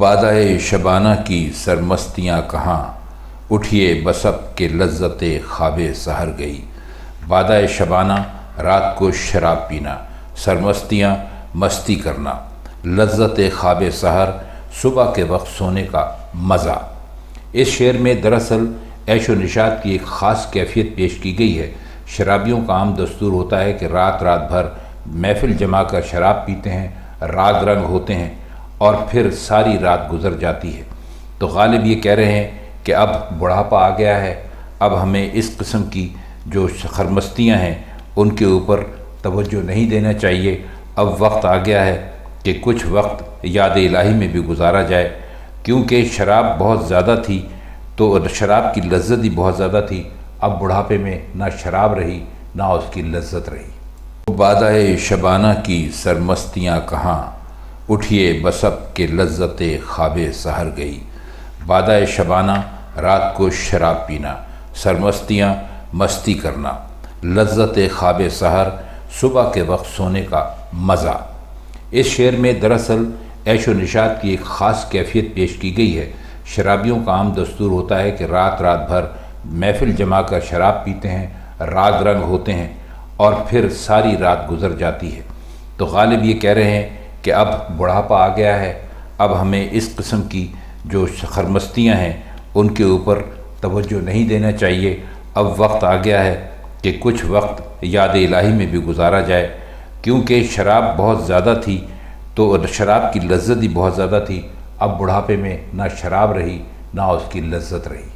بادۂ شبانہ کی سرمستیاں کہاں، اٹھیے بسب کے لذت خواب سحر گئی۔ بادۂ شبانہ رات کو شراب پینا، سرمستیاں مستی کرنا، لذت خواب سحر صبح کے وقت سونے کا مزہ۔ اس شعر میں دراصل عیش و نشاط کی ایک خاص کیفیت پیش کی گئی ہے۔ شرابیوں کا عام دستور ہوتا ہے کہ رات بھر محفل جما کر شراب پیتے ہیں، راگ رنگ ہوتے ہیں اور پھر ساری رات گزر جاتی ہے۔ تو غالب یہ کہہ رہے ہیں کہ اب بڑھاپا آ گیا ہے، اب ہمیں اس قسم کی جو خرمستیاں ہیں ان کے اوپر توجہ نہیں دینا چاہیے۔ اب وقت آ گیا ہے کہ کچھ وقت یاد الہی میں بھی گزارا جائے، کیونکہ شراب بہت زیادہ تھی تو شراب کی لذت بھی بہت زیادہ تھی۔ اب بڑھاپے میں نہ شراب رہی نہ اس کی لذت رہی۔ بادۂ شبانہ کی سرمستیاں کہاں، اٹھیے بسب کے لذت خواب سحر گئی۔ بادۂ شبانہ رات کو شراب پینا، سرمستیاں مستی کرنا، لذت خواب سحر صبح کے وقت سونے کا مزہ۔ اس شعر میں دراصل عیش و نشاط کی ایک خاص کیفیت پیش کی گئی ہے۔ شرابیوں کا عام دستور ہوتا ہے کہ رات بھر محفل جما کر شراب پیتے ہیں، راگ رنگ ہوتے ہیں اور پھر ساری رات گزر جاتی ہے۔ تو غالب یہ کہہ رہے ہیں کہ اب بڑھاپا آ گیا ہے، اب ہمیں اس قسم کی جو خرمستیاں ہیں ان کے اوپر توجہ نہیں دینا چاہیے۔ اب وقت آ گیا ہے کہ کچھ وقت یاد الہی میں بھی گزارا جائے، کیونکہ شراب بہت زیادہ تھی تو شراب کی لذت بھی بہت زیادہ تھی۔ اب بڑھاپے میں نہ شراب رہی نہ اس کی لذت رہی۔